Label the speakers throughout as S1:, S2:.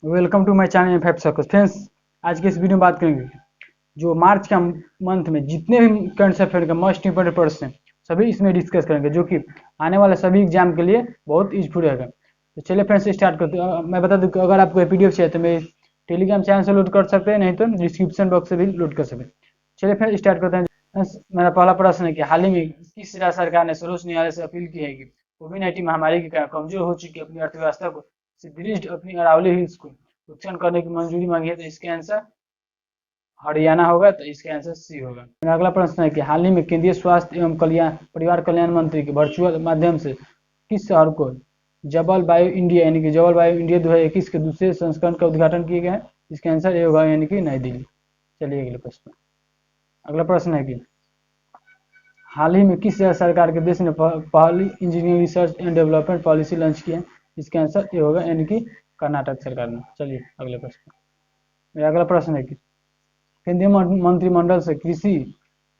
S1: Welcome to my channel fact circus friends. आज के इस वीडियो में बात करेंगे जो मार्च का मंथ में जितने भी करंट अफेयर का मोस्ट इंपोर्टेंट पर्सन हैं सभी इसमें डिस्कस करेंगे, जो कि आने वाले सभी एग्जाम के लिए बहुत यूजफुल रहेगा। तो चलिए फ्रेंड्स स्टार्ट करते हैं। मैं बता दूं कि अगर आपको ये पीडीएफ चाहिए तो मेरे टेलीग्राम चैनल से लोड कर सकते हैं, नहीं तो डिस्क्रिप्शन बॉक्स से भी लोड कर सकते हैं। चलिए फ्रेंड्स स्टार्ट करते हैं। Friends, मेरा पहला प्रश्न है कि हाल ही में किस राज्य सरकार ने सर्वोच्च न्यायालय से अपील की है कि कोविड-19 महामारी के कारण कमजोर हो चुकी अपनी अर्थव्यवस्था को सुदृढ़ अपनी अरावली हिल्स को उत्खनन करने की मंजूरी मांगी है? तो इसका आंसर हरियाणा होगा, तो इसका आंसर सी होगा। मेरा अगला प्रश्न है कि हाल ही में केंद्रीय स्वास्थ्य एवं कल्याण परिवार कल्याण मंत्री के वर्चुअल माध्यम से किस शहर को जबल बायो इंडिया यानी कि जबल बायो इंडिया 2021 के दूसरे संस्करण का उद्घाटन किया गया है? इसका आंसर ये होगा, यानी कि नई दिल्ली। चलिए अगले प्रश्न। अगला प्रश्न है कि हाल ही में किस सरकार के देश ने पहली engineering research and development policy launch की है? इसका आंसर ये होगा, यानी कि कर्नाटक सरकार ने। चलिए अगले प्रश्न। मेरा अगला प्रश्न है कि केंद्रीय मंत्रिमंडल से कृषि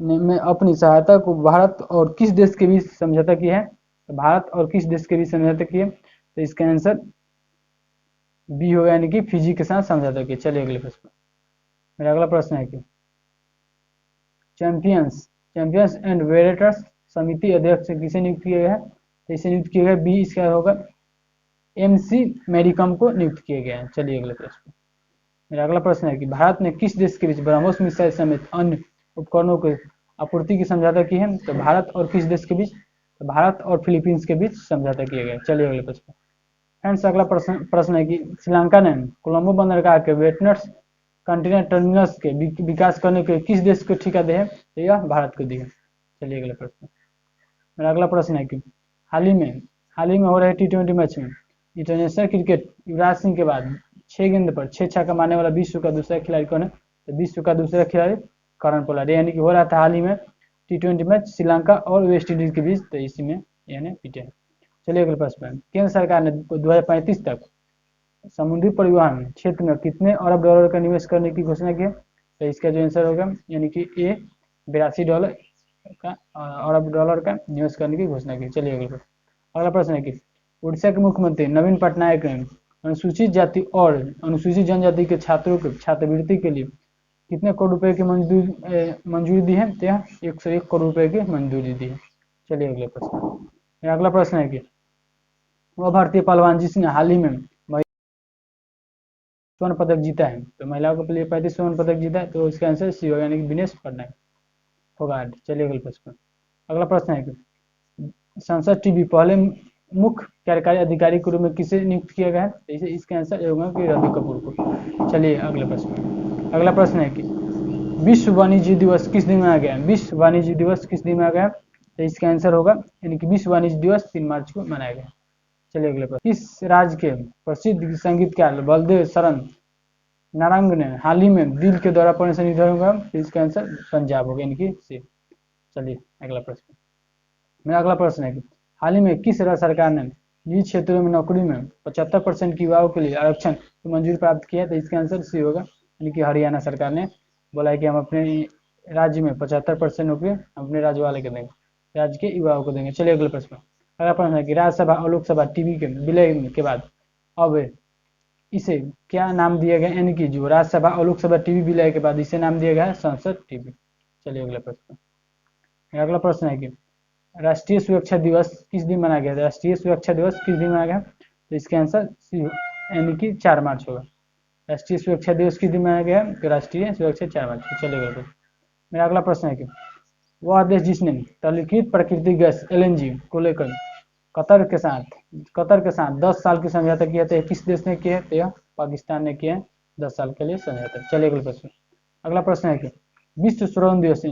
S1: में अपनी सहायता को भारत और किस देश के बीच समझौता किया है? तो भारत और किस देश के बीच समझौता किया? तो इसका आंसर बी होगा, यानी कि फिजी के साथ समझौता किया। चलिए अगले प्रश्न। मेरा अगला प्रश्न है कि चैंपियंस चैंपियंस एंड वेरेटर्स समिति अध्यक्ष किसे नियुक्त किया गया है? तो इसे नियुक्त किया गया बी, इसका होगा एमसी मैरीकॉम को नियुक्त किया गया है। चलिए अगले प्रश्न। मेरा अगला प्रश्न है कि भारत ने किस देश के बीच ब्रह्मोस मिसाइल समेत अन्य उपकरणों की आपूर्ति की समझौता की है? तो भारत और किस देश के बीच? तो भारत और फिलीपींस के बीच समझौता किया गया। चलिए अगले प्रश्न। फ्रेंड्स अगला प्रश्न है कि श्रीलंका ने कोलंबो बंदरगाह के वेटनर्स कंटेनर टर्मिनल्स के विकास करने के किस देश को ठेका दे है? तो यह भारत को दी है। चलिए अगला प्रश्न। मेरा अगला प्रश्न है कि हाल ही में हो रहे T20 मैच में इंटरनेशनल क्रिकेट युवराज सिंह के बाद 6 गेंद पर 6 छक्का मारने वाला विश्व का दूसरा खिलाड़ी कौन है? तो विश्व का दूसरा खिलाड़ी करण पोलार्ड, यानी कि हो रहा था हाल ही में T20 मैच श्रीलंका और वेस्ट इंडीज के बीच, तो इसी में यानी पीटे हैं। चलिए अगले प्रश्न। केंद्र सरकार ने 2035 तक समुद्री परिवहन क्षेत्र में कितने अरब डॉलर का निवेश करने की घोषणा की है? तो इसका जो आंसर होगा, यानी कि ए $82 का अरब डॉलर का निवेश करने की घोषणा की। चलिए अगला प्रश्न है कि उड़ीसा के मुख्यमंत्री नवीन पटनायक ने अनुसूचित जाति और अनुसूचित जनजाति के छात्रों को छात्रवृत्ति के लिए कितने करोड़ रुपए की मंजूरी दी है? तो 101 करोड़ रुपए की मंजूरी दी है। चलिए अगले प्रश्न। मेरा अगला प्रश्न है कि वह भारतीय पहलवान जिसने हाल ही में स्वर्ण पदक जीता है, तो महिलाओं के लिए 35 स्वर्ण पदक जीता है, तो इसका आंसर सी होगा, यानी कि विनेश पटनायक होगा। चलिए अगले प्रश्न। अगला प्रश्न है कि संसद टीवी पहले मुख्य कार्यकारी अधिकारी के रूप में किसे नियुक्त किया गया है? तो इसका आंसर ये होगा कि रवि कपूर को। चलिए अगले प्रश्न। अगला प्रश्न है कि विश्व वाणिज्य दिवस किस दिन मनाया गया? विश्व वाणिज्य दिवस किस दिन मनाया गया? तो इसका आंसर होगा, यानी कि विश्व वाणिज्य दिवस 3 मार्च को मनाया गया। चलिए अगले प्रश्न। किस राज्य के प्रसिद्ध संगीतकार बलदेव शरण नारंग ने हाल ही में दिल के दौरा पड़ने से निधन हुआ? तो इसका आंसर पंजाब होगा, यानी कि सी। चलिए अगला प्रश्न। मेरा अगला प्रश्न है कि हाल ही में किस राज्य सरकार ने निजी क्षेत्रों में नौकरी में 75% की युवाओं के लिए आरक्षण की मंजूरी प्राप्त किया है? तो इसका आंसर सी होगा, यानी कि हरियाणा सरकार ने बोला है कि हम अपने राज्य में 75% नौकरी अपने राज्य वाले को देंगे, राज्य के युवाओं को देंगे। चलिए अगले प्रश्न। अगला प्रश्न है कि राज्यसभा और लोकसभा टीवी के विलय के बाद अब इसे क्या नाम दिया गया? यानी कि जो राज्यसभा और लोकसभा टीवी विलय के बाद इसे नाम दिया गया है संसद टीवी। चलिए अगला प्रश्न। अगला प्रश्न है कि राष्ट्रीय सुरक्षा दिवस किस दिन मनाया गया? राष्ट्रीय सुरक्षा दिवस किस दिन मनाया गया? तो इसका आंसर सी यानी कि 4 मार्च होगा। राष्ट्रीय सुरक्षा दिवस किस दिन मनाया गया? तो राष्ट्रीय सुरक्षा 4 मार्च को। चलेगा। मेरा अगला प्रश्न है कि वह देश जिसने तरलीकृत प्राकृतिक गैस एलएनजी को लेकर कतर के साथ 10 साल की समझौता किया, तो किस देश ने किया है? तो यह पाकिस्तान ने किया है 10 साल के लिए समझौता। चलिए अगला प्रश्न। अगला प्रश्न है कि विश्व श्रवण दिवस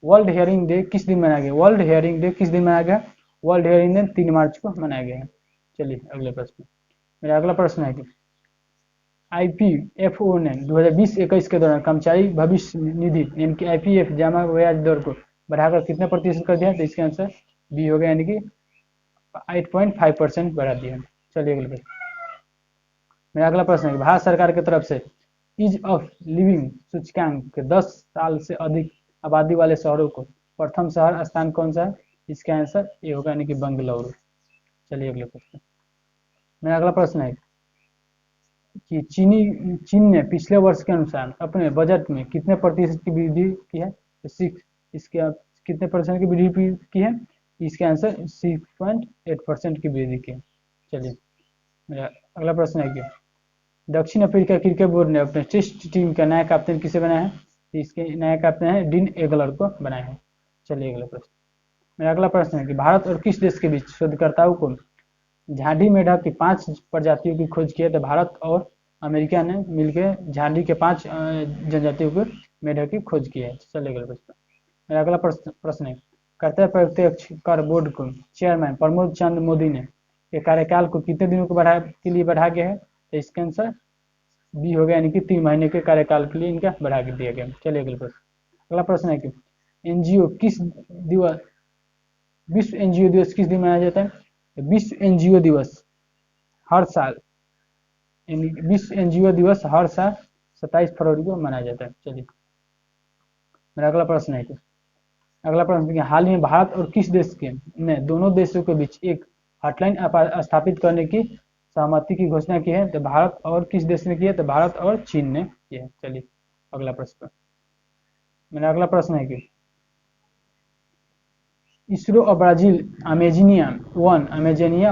S1: वर्ल्ड हियरिंग डे किस दिन मनाया गया? वर्ल्ड हियरिंग डे किस दिन मनाया गया? वर्ल्ड हियरिंग डे 3 मार्च को मनाया गया है। चलिए अगले प्रश्न। मेरा अगला प्रश्न है कि आईपीएफओ ने 2020-21 के दौरान कर्मचारी भविष्य निधि यानी कि आईपीएफ जमा ब्याज दर को बढ़ाकर कितने प्रतिशत कर दिया? तो इसका आंसर बी हो गया, यानी कि 8.5% बढ़ा दिया। चलिए अगले प्रश्न। मेरा अगला प्रश्न है भारत सरकार की तरफ से ईज ऑफ लिविंग सूचकांक के 10 साल से अधिक आबादी वाले शहरों को प्रथम शहर स्थान कौन सा है? इसका आंसर ये होगा, यानी कि बेंगलुरु। चलिए अगले प्रश्न। मेरा अगला प्रश्न है कि चीन ने पिछले वर्ष के अनुसार अपने बजट में कितने प्रतिशत की वृद्धि की है? तो सिक्स, इसके कितने परसेंट की वृद्धि की है? इसका आंसर 6.8% की वृद्धि की है। चलिए मेरा अगला प्रश्न है कि दक्षिण अफ्रीका क्रिकेट बोर्ड ने अपने टेस्ट टीम का नया कैप्टन किसे बनाया है? तो इसके नया कैप्टन है डीन एगलर को बनाया है। चलिए अगला प्रश्न, मेरा अगला प्रश्न है कि भारत और किस देश के बीच शोधकर्ताओं को झाड़ी मेढक की 5 प्रजातियों की खोज की है? तो भारत और अमेरिका ने मिलकर झाड़ी के 5 जनजातियों के मेढक की खोज की है। चलिए अगला प्रश्न, मेरा अगला प्रश्न है कर्तव्य प्रत्यक्ष कर बोर्ड को चेयरमैन प्रमोद चंद मोदी ने के कार्यकाल को कितने दिनों के लिए बढ़ा गया है? तो इसका आंसर बी हो गया, यानी कि 3 महीने के कार्यकाल के लिए इनका बढ़ा के दिया गया। चलिए अगला प्रश्न, अगला प्रश्न है कि एनजीओ किस दिवस विश्व एनजीओ दिवस किस दिन मनाया जाता है? तो विश्व एनजीओ दिवस हर साल, यानी विश्व एनजीओ दिवस हर साल 27 फरवरी को मनाया जाता है। चलिए मेरा अगला प्रश्न है कि अगला प्रश्न है हाल ही में भारत और किस देश के ने दोनों देशों के बीच एक हॉटलाइन स्थापित करने की सहमति की घोषणा की है? तो भारत और किस देश ने की है? तो भारत और चीन ने की है। चलिए अगला प्रश्न, मेरा अगला प्रश्न है कि इसरो और ब्राजील अमेजनिया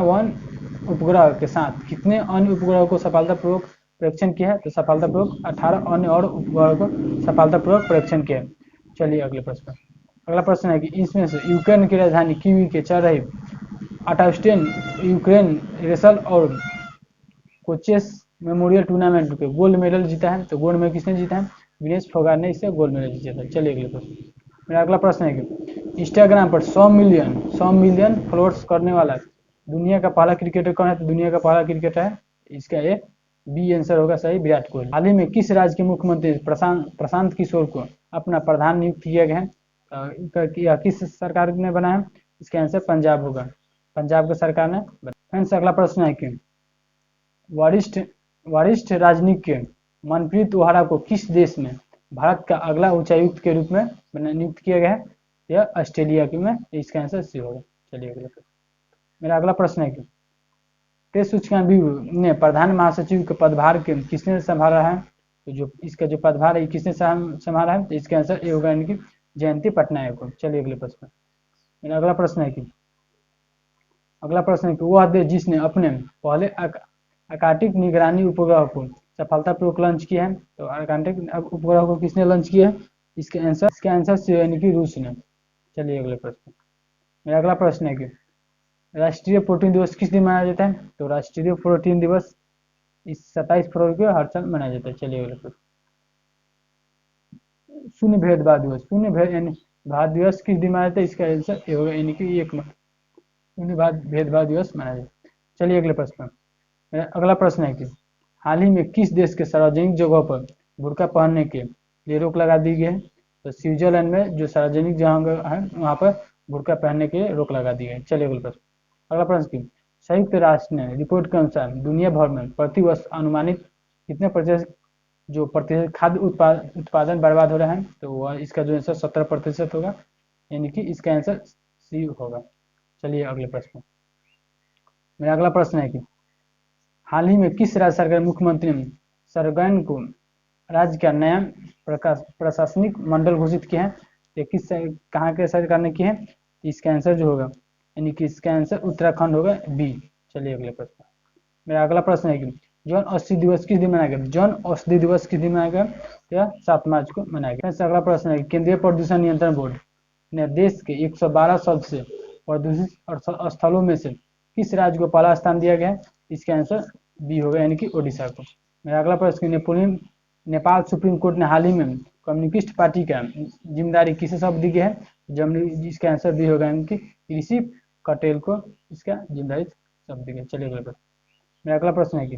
S1: 1 उपग्रह के साथ कितने अन्य उपग्रहों को सफलतापूर्वक परीक्षण किया है? तो सफलतापूर्वक 18 अन्य और उपग्रहों को सफलतापूर्वक परीक्षण किया है। चलिए अगले प्रश्न, अगला प्रश्न है कि इसमें से यूक्रेन की राजधानी कीव के चल रही अटाउस्टेन यूक्रेन रेसल और कोचेस मेमोरियल टूर्नामेंट के गोल्ड मेडल जीता है? तो गोल्ड मेडल किसने जीता है? विनेश फोगाट ने इससे गोल्ड मेडल जीता था। चलिए अगले प्रश्न, मेरा अगला प्रश्न है कि इंस्टाग्राम पर 100 मिलियन फॉलोअर्स करने वाला दुनिया का पहला क्रिकेटर कौन है? तो दुनिया का पहला क्रिकेटर है, इसका ये बी आंसर होगा सही, विराट कोहली। हाल ही में किस राज्य के मुख्यमंत्री प्रशांत किशोर को अपना प्रधान नियुक्त किया गया है? किस सरकार ने बनाया है? इसका आंसर पंजाब होगा, पंजाब की सरकार ने बनाया। अगला प्रश्न है कि वरिष्ठ राजनीतिज्ञ मनप्रीत ओहारा को किस देश में भारत का अगला उच्चायुक्त के रूप में नियुक्त किया गया है? यह ऑस्ट्रेलिया में, इसका आंसर सी होगा। चलिए अगला प्रश्न, मेरा अगला प्रश्न है कि प्रेस सूचकांक ब्यूरो ने प्रधान महासचिव के पदभार के किसने संभाला है? तो जो इसका जो पदभार है किसने संभाला है? तो इसका आंसर ए होगा, यानी कि जयंती पटनायक को। चलिए अगले प्रश्न, मेरा अगला प्रश्न है कि वह देश जिसने अपने पहले आकाटिक निगरानी उपग्रह को सफलतापूर्वक लॉन्च किया है? तो आकाटिक उपग्रह को किसने लॉन्च किया है? इसका आंसर सी यानी कि रूस ने। चलिए अगले प्रश्न, मेरा अगला प्रश्न है कि राष्ट्रीय प्रोटीन दिवस किस दिन मनाया जाता है? तो राष्ट्रीय प्रोटीन दिवस इस 27 फरवरी को हर साल मनाया जाता है। चलिए अगले प्रश्न, शून्य भेदभाव दिवस दिवस किस दिन मनाया जाता है? इसका आंसर ए होगा, यानी कि 1 मार्च शून्य भेदभाव दिवस मनाया जाता है। चलिए अगले प्रश्न, मेरा अगला प्रश्न है कि हाल ही में किस देश के सार्वजनिक जगहों पर बुर्का पहनने के लिए रोक लगा दी गई है? तो स्विट्जरलैंड में जो सार्वजनिक जगह है वहाँ पर बुर्का पहनने के लिए रोक लगा दी गई। चलिए अगला प्रश्न, अगला प्रश्न की संयुक्त राष्ट्र ने रिपोर्ट के अनुसार दुनिया भर में प्रति वर्ष अनुमानित कितने प्रतिशत खाद्य उत्पादन बर्बाद हो रहा है? तो वह इसका जो आंसर 17% होगा, यानी कि इसका आंसर सी होगा। चलिए अगले प्रश्न, मेरा अगला प्रश्न है कि हाल ही में किस राज्य सरकार मुख्यमंत्री ने सरगन को राज्य का नया प्रशासनिक मंडल घोषित किया है? तो किस कहाँ के सरकार ने किया है? इसका आंसर जो होगा, यानी कि इसका आंसर उत्तराखंड होगा, बी। चलिए अगले प्रश्न, मेरा अगला प्रश्न है कि जन औषधि दिवस किस दिन मनाया गया? जन औषधि दिवस किस दिन मनाया गया? यह 7 मार्च को मनाया गया। अगला प्रश्न है केंद्रीय प्रदूषण नियंत्रण बोर्ड ने देश के 112 सबसे प्रदूषित स्थलों में से किस राज्य को पहला स्थान दिया गया है? इसका आंसर बी होगा, यानी कि ओडिशा को। मेरा अगला प्रश्न, नेपाल सुप्रीम कोर्ट ने हाल ही में कम्युनिस्ट पार्टी का जिम्मेदारी किसे सौंप दी गई है? जिसका आंसर बी होगा, यानी कि ऋषि कटेल को इसका जिम्मेदारी सौंप दी गई। चलिए अगला प्रश्न, मेरा अगला प्रश्न है कि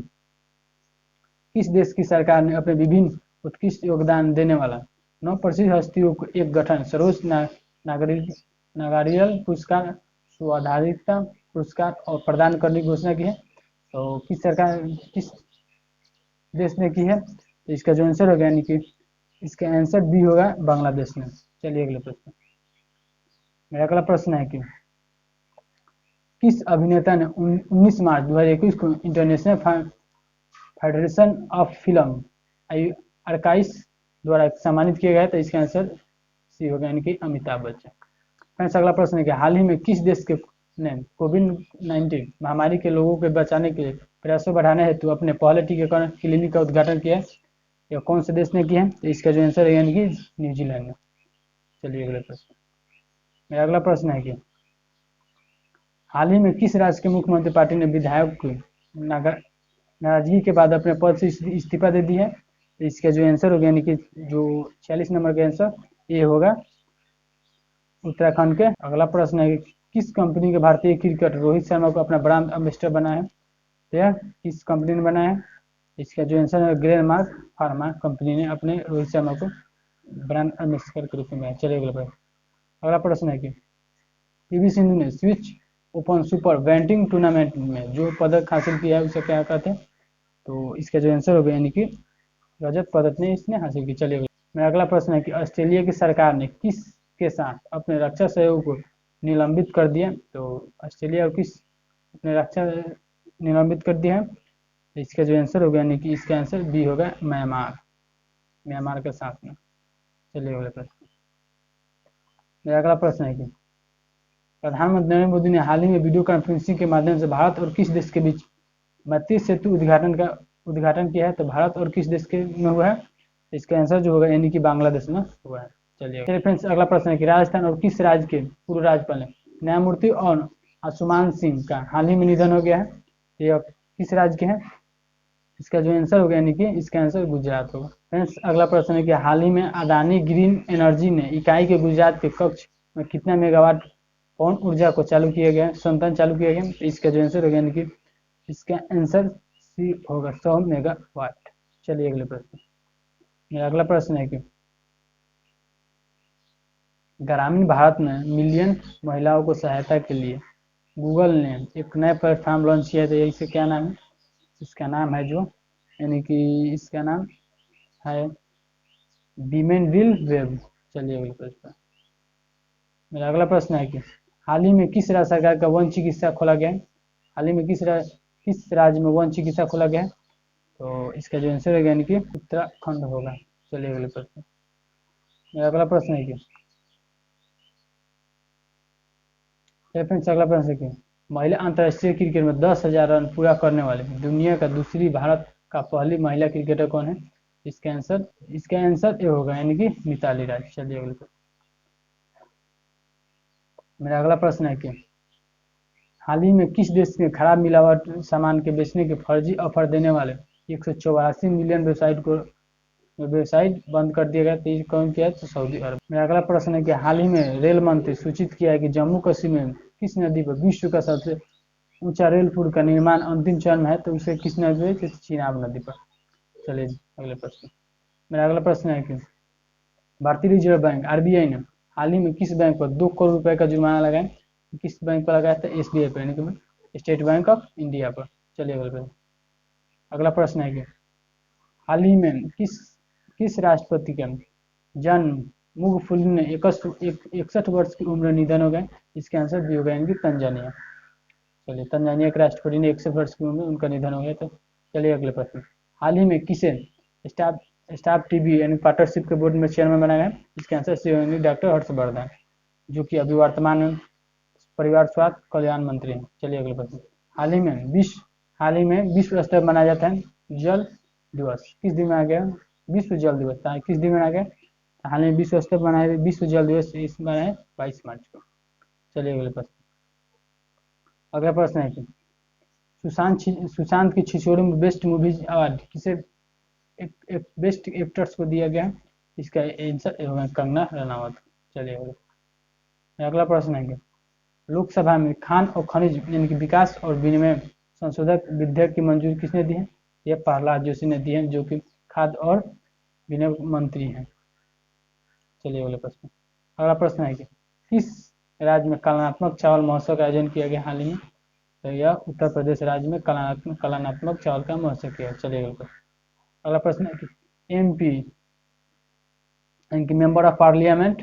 S1: किस देश की सरकार ने अपने विभिन्न उत्कृष्ट योगदान देने वाला 9 प्रसिद्ध हस्तियों को एक गठन सर्वोच्च नागरिक पुरस्कार स्वाधारिकता पुरस्कार और प्रदान करने की घोषणा की है? तो किस देश ने की है? तो इसका जो आंसर होगा, यानी कि इसका आंसर बी होगा, बांग्लादेश ने। चलिए अगले प्रश्न, मेरा अगला प्रश्न है कि किस अभिनेता ने 19 मार्च 2021 को international federation of film archives द्वारा सम्मानित किया गया है, तो इसका आंसर सी होगा, यानी कि अमिताभ बच्चन। फ्रेंड्स, अगला प्रश्न है कि हाल ही में किस देश के ने कोविड-19 महामारी के लोगों को बचाने के लिए प्रयासों बढ़ाने हेतु अपने पहले टीकाकरण क्लिनिक का उद्घाटन किया है? या कौन से देश ने किया है? तो इसका जो आंसर है यानी कि न्यूजीलैंड ने। चलिए अगले प्रश्न। मेरा अगला प्रश्न है कि हाल ही में किस राज्य के मुख्यमंत्री पार्टी ने विधायक को नाराजगी के बाद अपने पद से इस्तीफा दे दी है? तो इसका जो आंसर होगा, यानी कि जो 46 नंबर का आंसर ये होगा उत्तराखंड के। अगला प्रश्न है कि किस कंपनी के भारतीय क्रिकेटर रोहित शर्मा को अपना ब्रांड एम्बेसडर बनाया है? तो यह किस कंपनी ने बनाया है? इसका जो आंसर है ग्लेनमार्क फार्मा कंपनी ने अपने रोहित शर्मा को ब्रांड एम्बेसडर के रूप में बनाया। चलिए अगला प्रश्न। अगला प्रश्न है कि पीवी सिंधु ने स्विच ओपन सुपर वेंटिंग टूर्नामेंट में जो पदक हासिल किया है उसे क्या कहते हैं? तो इसका जो आंसर होगा, यानी कि रजत पदक ने इसने हासिल की। चलिए मेरा अगला प्रश्न है कि ऑस्ट्रेलिया की सरकार ने किस के साथ अपने रक्षा सहयोग को निलंबित कर दिया? तो ऑस्ट्रेलिया और किस अपने रक्षा निलंबित कर दिया है? तो इसका जो आंसर होगा, यानी कि इसका आंसर बी होगा म्यांमार के साथ में। चलिए अगले प्रश्न। मेरा अगला प्रश्न है कि प्रधानमंत्री नरेंद्र मोदी ने हाल ही में वीडियो कॉन्फ्रेंसिंग के माध्यम से भारत और किस देश के बीच मैत्री सेतु उद्घाटन किया है? तो भारत और किस देश के में हुआ है? इसका आंसर जो होगा, यानी कि बांग्लादेश में हुआ है। चलिए फ्रेंड्स, अगला प्रश्न है कि राजस्थान और किस राज्य के पूर्व राज्यपाल न्यायमूर्ति और आसुमान सिंह का हाल ही में निधन हो गया है? ये किस राज्य के हैं? इसका जो आंसर होगा, यानी कि इसका आंसर गुजरात होगा। फ्रेंड्स, अगला प्रश्न है कि हाल ही में अदानी ग्रीन एनर्जी ने इकाई के गुजरात के कक्ष में कितना मेगावाट पवन ऊर्जा को चालू किया गया, संतन चालू किया गया? तो इसका जो आंसर होगा, यानी कि इसका आंसर सी होगा 100 मेगावाट। चलिए अगले प्रश्न। मेरा अगला प्रश्न है कि ग्रामीण भारत में मिलियन महिलाओं को सहायता के लिए गूगल ने एक नया प्लेटफॉर्म लॉन्च किया था। इसे क्या नाम है? इसका नाम है जो, यानी कि इसका नाम है विमेन वेब। चलिए अगले प्रश्न। मेरा अगला प्रश्न है कि हाल ही में किस राज्य सरकार का वन चिकित्सा खोला गया है? हाल ही में किस राज्य में वन चिकित्सा खोला गया है? तो इसका जो आंसर है, यानी कि उत्तराखंड होगा। चलिए अगले प्रश्न। मेरा अगला प्रश्न है कि फ्रेंड्स, अगला प्रश्न है कि महिला अंतर्राष्ट्रीय क्रिकेट में 10,000 रन पूरा करने वाले दुनिया का दूसरी भारत का पहली महिला क्रिकेटर कौन है? इसका आंसर ये होगा, यानी कि मिताली राज। चलिए अगले प्रश्न। मेरा अगला प्रश्न है कि हाल ही में किस देश में खराब मिलावट सामान के बेचने के फर्जी ऑफर देने वाले 184 मिलियन वेबसाइट बंद कर दिया गया? तो कौन किया है? तो सऊदी अरब। मेरा अगला प्रश्न है कि हाल ही में रेल मंत्री सूचित किया है कि जम्मू कश्मीर में किस नदी पर विश्व का सबसे ऊंचा रेल पुल का निर्माण अंतिम चरण में है? तो उसे किस नदी पर? चिनाब नदी पर। चलिए अगले प्रश्न। मेरा अगला प्रश्न है कि भारतीय रिजर्व बैंक आरबीआई ने हाल ही में किस बैंक पर 2 करोड़ रुपए का जुर्माना लगाया? किस बैंक पर लगाया था? एसबीआई पर, यानी कि स्टेट बैंक ऑफ इंडिया पर। चलिए अगले प्रश्न। अगला प्रश्न है कि हाल ही में किस राष्ट्रपति का जन्म मुगफुली ने 61 वर्ष की उम्र निधन हो गए? इसके आंसर भी होगा, यानी कि तंजानिया। चलिए तंजानिया के राष्ट्रपति ने 61 वर्ष की उम्र उनका निधन हो गया। तो चलिए अगले प्रश्न। हाल ही में किसे स्टाफ टीबी यानी पार्टनरशिप के बोर्ड में चेयरमैन बनाया गया? इसके आंसर सी होंगे डॉक्टर हर्षवर्धन, जो कि अभी वर्तमान में परिवार स्वास्थ्य कल्याण मंत्री हैं। चलिए अगले प्रश्न। हाल ही में विश्व स्तर मनाया जाता है जल दिवस किस दिन मनाया गया? विश्व जल दिवस किस दिन मनाया गया? हाल में विश्व स्तर मनाया विश्व जल दिवस इस मनाया 22 मार्च को। चलिए अगले प्रश्न। अगला प्रश्न है कि सुशांत की छिछोरे में बेस्ट मूवीज अवार्ड किसे बेस्ट एक्टर्स को दिया गया? इसका आंसर होगा कंगना रनावत। चलिए अगला प्रश्न है कि लोकसभा में खान और खनिज यानी कि विकास और विनिमय संशोधक विधेयक की मंजूरी किसने दी है? यह प्रहलाद जोशी ने दी है, जो कि खाद्य और विनिमय मंत्री हैं। चलिए अगले प्रश्न। अगला प्रश्न है कि किस राज्य में कलात्मक चावल महोत्सव का आयोजन किया गया हाल ही में? तो यह उत्तर प्रदेश राज्य में कलात्मक चावल का महोत्सव किया। चलिए अगले प्रश्न। अगला प्रश्न है कि एमपी यानी कि member of parliament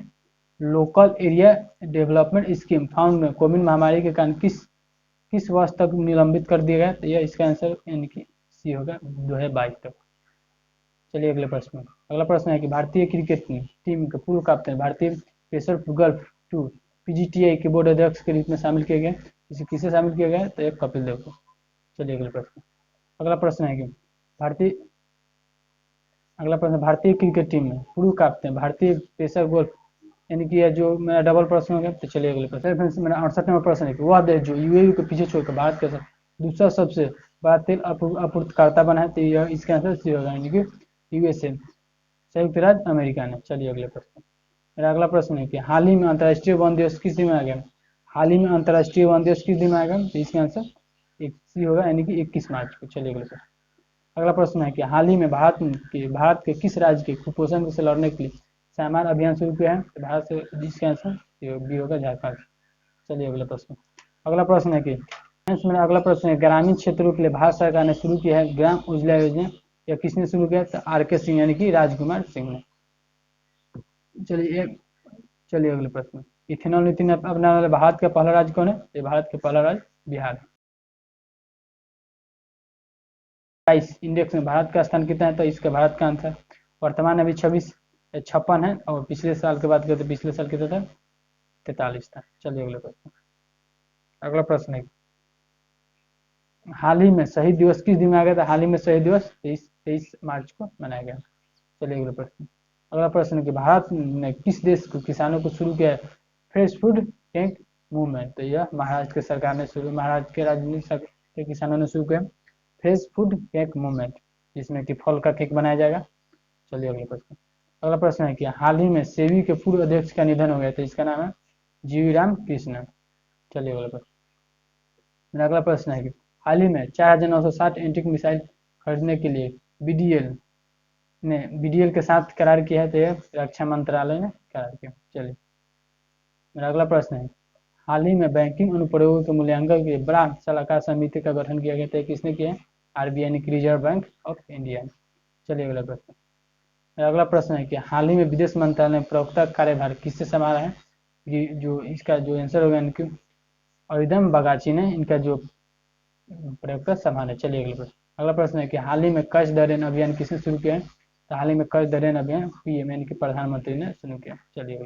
S1: local area development scheme found में कोविड महामारी के कारण किस वर्ष तक निलंबित कर दिया गया? तो यह इसका आंसर यानी कि सी होगा 2022 तक। चलिए अगले प्रश्न में। अगला प्रश्न है कि भारतीय क्रिकेट टीम के पूर्व कप्तान भारतीय पेसर गल्फ टूर पीजीटीआई के बोर्ड अध्यक्ष के रूप में शामिल किए गए। इसे किसे शामिल किया गया? तो एक कपिल देव को। चलिए अगले प्रश्न। अगला प्रश्न है कि भारतीय क्रिकेट टीम में पूर्व कप्तान भारतीय पेसर गोल्फ यानी कि जो मेरा डबल प्रश्न हो गया। तो चलिए अगले प्रश्न। मेरा 68 नंबर प्रश्न है कि वह देश जो यूएई को पीछे छोड़कर भारत के दूसरा सबसे बड़ा तेल आपूर्तिकर्ता बना है। तो यह इसका आंसर सी होगा यानी कि यूएसए, संयुक्त राज्य अमेरिका ने। चलिए अगले प्रश्न। मेरा अगला प्रश्न है कि हाल ही में अंतर्राष्ट्रीय वन दिवस किस दिन में आ गया? हाल ही में अंतर्राष्ट्रीय वन दिवस किस दिन में आएगा? तो इसका आंसर एक सी होगा यानी कि 21 मार्च को। चलिए अगले प्रश्न। अगला प्रश्न है कि हाल ही में भारत के किस राज्य के कुपोषण से लड़ने के लिए सामान अभियान शुरू किया है? तो भारत से जिसका आंसर बी होगा झारखंड। चलिए अगला प्रश्न। अगला प्रश्न है कि मेरा अगला प्रश्न है ग्रामीण क्षेत्रों के लिए भारत सरकार ने शुरू किया है ग्राम उज्ज्वला योजना। या किसने शुरू किया? तो आर.के. सिंह यानी कि राजकुमार सिंह ने। चलिए अगले प्रश्न। इथेनॉल नीति अपनाने वाले भारत का पहला राज्य कौन है? तो भारत का पहला राज्य बिहार है। इंडेक्स में भारत का स्थान कितना है? तो इसका भारत का आंसर वर्तमान अभी 56 है और पिछले साल के बात करें तो पिछले साल कितना था? 43 था। चलिए अगले प्रश्न। अगला प्रश्न है हाल ही में शहीद दिवस किस दिन में आ गया था? हाल ही में शहीद दिवस 23 मार्च को मनाया गया। चलिए अगले प्रश्न। अगला प्रश्न है कि भारत ने किस देश को किसानों को शुरू किया है फ्रेश फूड बैंक मूवमेंट? तो यह महाराष्ट्र के सरकार ने महाराष्ट्र के राजनीतिक के किसानों ने शुरू किया फ्रेश फूड केक मूवमेंट, जिसमें कि फल का केक बनाया जाएगा। चलिए अगले प्रश्न। अगला प्रश्न है कि हाल ही में सेबी के पूर्व अध्यक्ष का निधन हो गया था। इसका नाम है जीवी राम कृष्णन। चलिए अगला प्रश्न। मेरा अगला प्रश्न है कि हाल ही में 4960 एंटीक मिसाइल खरीदने के लिए बीडीएल के साथ करार किया है। तो यह रक्षा मंत्रालय ने करार किया। चलिए मेरा अगला प्रश्न है हाल ही में बैंकिंग अनुप्रयोगों के मूल्यांकन के लिए बड़ा सलाहकार समिति का गठन किया गया था। किसने किया है? आरबीआई यानी कि रिजर्व बैंक ऑफ इंडिया। चलिए अगला प्रश्न। मेरा अगला प्रश्न है कि हाल ही में विदेश मंत्रालय में प्रवक्ता कार्यभार किससे संभाला है? जो इसका जो आंसर होगा यानी कि अरिदम बगाची ने इनका जो प्रवक्ता संभाला। चलिए अगला प्रश्न। अगला प्रश्न है कि हाल ही में कर्ज दर अभियान किसने शुरू किया है? तो हाल ही में कर्ज दर अभियान पीएम यानी कि प्रधानमंत्री ने शुरू किया। चलिए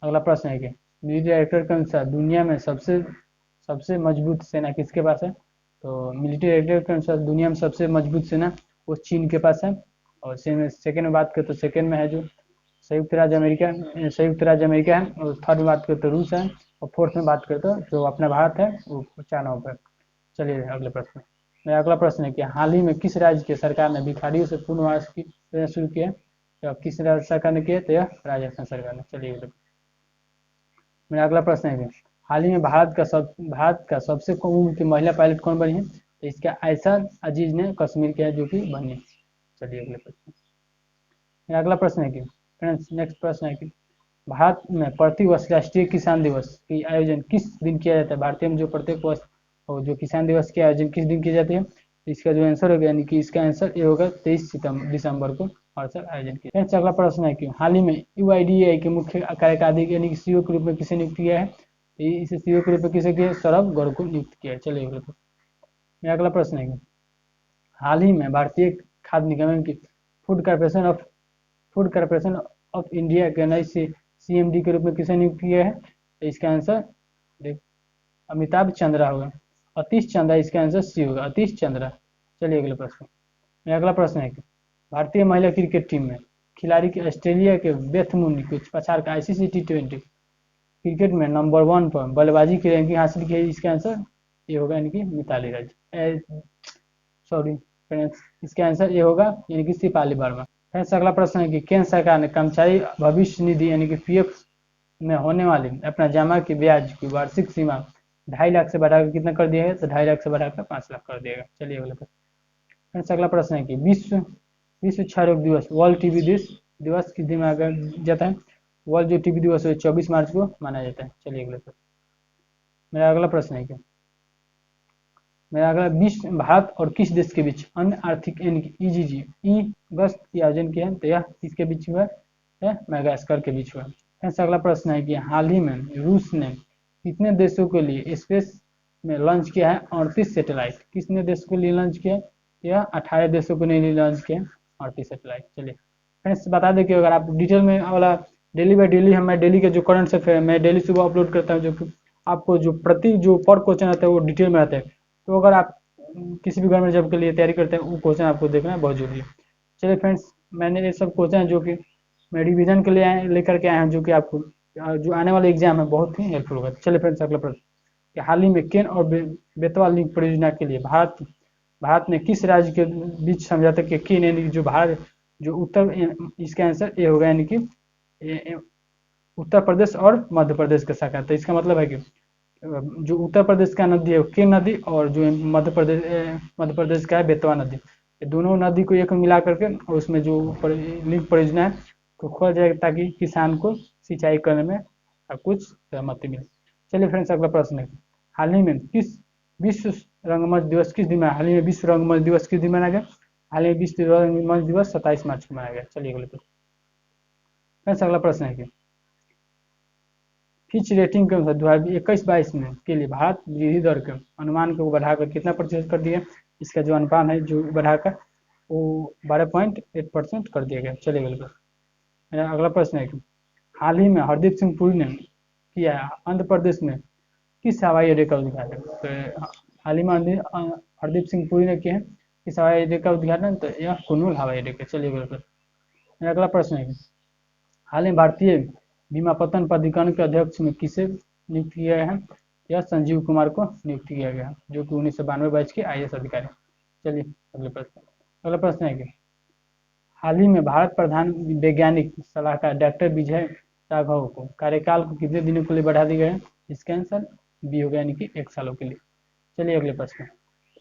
S1: अगला प्रश्न है कि मिलिट्री डायरेक्टर के अनुसार दुनिया में सबसे मजबूत सेना किसके पास है? तो मिलिट्री डायरेक्टर के अनुसार दुनिया में सबसे मजबूत सेना वो चीन के पास है। और सेकेंड में बात करें तो सेकेंड में है जो संयुक्त राज्य अमेरिका है। और थर्ड में बात करें तो रूस है। और फोर्थ में बात करें तो जो अपना भारत है वो 4 नंबर पर। चलिए अगले प्रश्न। मेरा अगला प्रश्न है कि हाल ही में किस राज्य की सरकार ने भिखारियों से पुनर्वास की योजना शुरू किया? तो किस राज्य सरकार ने किया? तो यह राजस्थान सरकार ने। चलिए मेरा अगला प्रश्न है कि हाल ही में भारत का सबसे कम उम्र की महिला पायलट कौन बनी है? तो इसका आयशा अजीज ने कश्मीर के जो कि बनी। चलिए अगले प्रश्न। मेरा अगला प्रश्न है कि फ्रेंड्स नेक्स्ट प्रश्न है कि भारत में प्रतिवर्ष राष्ट्रीय किसान दिवस की आयोजन किस दिन किया जाता है? भारतीय में जो प्रत्येक वर्ष और जो किसान दिवस के आयोजन किस दिन की जाती है? इसका जो आंसर होगा यानी कि इसका आंसर ये होगा 23 दिसंबर को हर साल आयोजन किया। अगला प्रश्न है कि हाल ही में यूआईडीएआई के मुख्य कार्यकारी यानी कि सीईओ के रूप में किसे नियुक्त किया है? इसे सीईओ के रूप में किसे किया? सौरभ गौर को नियुक्त किया है। चलिए मेरा अगला प्रश्न है कि हाल ही में भारतीय खाद्य निगम की फूड कॉर्पोरेशन ऑफ इंडिया के नए सीएमडी के रूप में किसे नियुक्त किया है? तो इसका आंसर अमिताभ चंद्रा होगा। अतीश चंद्रा इसका आंसर सी होगा, अतीश चंद्रा। चलिए अगले प्रश्न। मेरा अगला प्रश्न है कि भारतीय महिला क्रिकेट टीम में खिलाड़ी के ऑस्ट्रेलिया के बेथ मून को पछाड़ कर आईसीसी T20 क्रिकेट में नंबर 1 पर बल्लेबाजी की रैंकिंग हासिल की है। इसका आंसर ये होगा यानी कि मिताली राज। सॉरी फ्रेंड्स, इसका आंसर ये होगा यानी कि सिपाली वर्मा। फ्रेंड्स अगला प्रश्न है कि केंद्र सरकार ने कर्मचारी भविष्य निधि यानी कि पीएफ में होने वाली अपना जमा की ब्याज की वार्षिक सीमा 2.5 लाख से बढ़ाकर कितना कर दिया है? तो 2.5 लाख से बढ़ाकर 5 लाख कर दिएगा। चलिए अगला प्रश्न। फ्रेंड्स अगला प्रश्न है कि विश्व क्षय रोग दिवस वर्ल्ड टीबी दिवस किस दिन मनाया जाता है? वर्ल्ड जो टीबी दिवस है 24 मार्च को मनाया जाता है। चलिए अगले प्रश्न। मेरा अगला प्रश्न है कि विश्व भारत और किस देश के बीच अन्य आर्थिक यानी कि ईजीजी ई गश्त की आयोजन किया है? तो यह किसके बीच हुआ है? मैडागास्कर के बीच हुआ। फ्रेंड्स अगला प्रश्न है कि हाल ही में रूस ने कितने देशों के लिए स्पेस में लॉन्च किया है 38 सैटेलाइट? किसने देश के लिए लॉन्च किया है? यह 18 देशों को नई लॉन्च किया 38 सैटेलाइट। चलिए फ्रेंड्स बता दें कि अगर आप डिटेल में वाला डेली बाई डेली मैं डेली के जो करंट अफेयर मैं डेली सुबह अपलोड करता हूँ, जो कि आपको जो पर क्वेश्चन आता है वो डिटेल में आता है। तो अगर आप किसी भी गवर्नमेंट जॉब के लिए तैयारी करते हैं वो क्वेश्चन आपको देखना बहुत जरूरी है। चलिए फ्रेंड्स मैंने ये सब क्वेश्चन जो कि मैं रिवीजन के लिए लेकर के आया हूँ, जो कि आपको जो आने वाले एग्जाम है बहुत ही हेल्पफुल होगा। चलिए फ्रेंड्स अगला प्रश्न कि हाल ही में केन और बेतवा लिंक परियोजना के लिए भारत ने किस राज्य के बीच समझौता किया? केन यानी जो भारत जो उत्तर, इसका आंसर ए होगा, यानी कि उत्तर प्रदेश और मध्य प्रदेश के साथ। तो इसका मतलब है कि जो उत्तर प्रदेश का नदी है केन नदी, और जो मध्य प्रदेश का है बेतवा नदी, ये दोनों नदी को एक मिला करके और उसमें जो लिंक परियोजना है तो खोला जाएगा, ताकि किसान को सिंचाई करने में कुछ सहमति मिले। चलिए फ्रेंड्स अगला प्रश्न है, हाल ही में किस विश्व रंगमंच दिवस किस दिन हाल ही में विश्व रंगमंच दिवस किस दिन मनाया गया? हाल ही में विश्व रंगमंच दिवस 27 मार्च को मनाया गया। चलिए अगले प्रश्न। फ्रेंड्स अगला प्रश्न है कि फिच रेटिंग के अनुसार 2021-22 में के लिए भारत वृद्धि दर के अनुमान को बढ़ाकर कितना प्रतिशत कर दिया? इसका जो अनुमान है जो बढ़ाकर वो 12.8% कर दिया गया। चलिए अगले प्रश्न। मेरा अगला प्रश्न है कि हाल ही में हरदीप सिंह पुरी ने किया आंध्र प्रदेश में किस हवाई अड्डे का उद्घाटन? तो हाल ही में हरदीप सिंह पुरी ने किया है किस हवाई अड्डे का उद्घाटन? तो यह कुर्नूल हवाई अड्डे का। चलिए अगला प्रश्न। मेरा अगला प्रश्न है कि हाल ही भारतीय बीमापत्तन प्राधिकरण के अध्यक्ष में किसे नियुक्त किया गया है? यह संजीव कुमार को नियुक्त किया गया, जो कि 1992 बैच के IAS अधिकारी। चलिए अगले प्रश्न। अगला प्रश्न है कि हाल ही में भारत प्रधान वैज्ञानिक सलाहकार डॉक्टर विजय राघव को कार्यकाल को कितने दिनों के लिए बढ़ा दिया गया है? इसका आंसर बी होगा, यानी कि 1 सालों के लिए। चलिए अगले प्रश्न।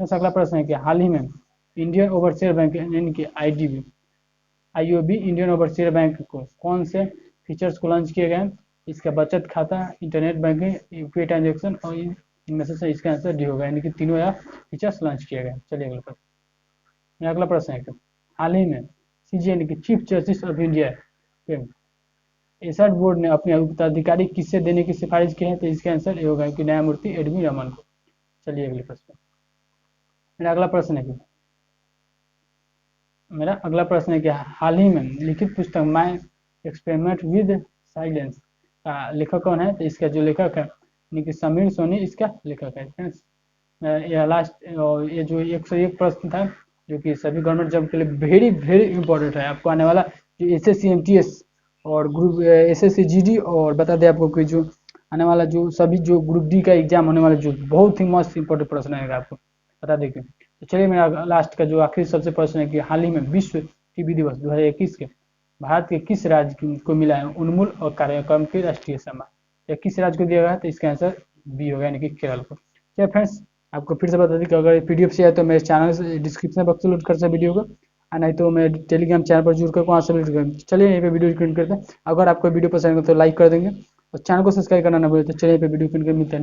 S1: तो अगला प्रश्न है कि हाल ही में इंडियन ओवरसीज बैंक यानी कि IOB इंडियन ओवरसीज बैंक को कौन से फीचर्स को लॉन्च किए गए? इसका बचत खाता, इंटरनेट बैंकिंग, यूपीआई ट्रांजेक्शन, और इनमें से इसका आंसर डी होगा, यानी कि तीनों यह फीचर्स लॉन्च किए गए। चलिए अगला प्रश्न। मेरा अगला प्रश्न है कि हाल ही में CJ यानी कि चीफ जस्टिस ऑफ इंडिया के एसआर बोर्ड ने अपने उत्तराधिकारी किससे देने की सिफारिश की है? तो इसका आंसर ये होगा कि न्यायमूर्ति एडवी रमन को। चलिए अगले प्रश्न। मेरा अगला प्रश्न है कि हाल ही में लिखित पुस्तक माय एक्सपेरिमेंट विद साइलेंस का लेखक कौन है? तो इसका जो लेखक है यानी कि समीर सोनी इसका लेखक है। फ्रेंड्स यह लास्ट ये जो 101 प्रश्न था जो कि सभी गवर्नमेंट जॉब के लिए वेरी वेरी इंपॉर्टेंट है। आपको आने वाला जो SSC MTS और ग्रुप SSC GD, और बता दें आपको कि जो आने वाला जो सभी जो ग्रुप D का एग्जाम होने वाला जो बहुत ही मस्त इंपॉर्टेंट प्रश्न आएगा, आपको बता दें। तो चलिए मेरा लास्ट का जो आखिरी सबसे प्रश्न है कि हाल ही में विश्व TB दिवस 2021 के भारत के किस राज्य को मिला है उन्मूल और कार्यक्रम के राष्ट्रीय सम्मान? या किस राज्य को दिया गया है? तो इसका आंसर बी होगा, यानी कि केरल को। चलिए फ्रेंड्स आपको फिर से बता दें कि अगर PDF से आए तो मेरे चैनल से डिस्क्रिप्शन बॉक्स से लोड कर सकते वीडियो को, और नहीं तो मैं टेलीग्राम चैनल पर जुड़ कर वहाँ से लोड कर। चलिए यहीं पे वीडियो क्लिक करते हैं। अगर आपको वीडियो पसंद है तो लाइक कर देंगे और चैनल को सब्सक्राइब करना ना भूलें। तो चलिए पे वीडियो क्लिक मिलते हैं।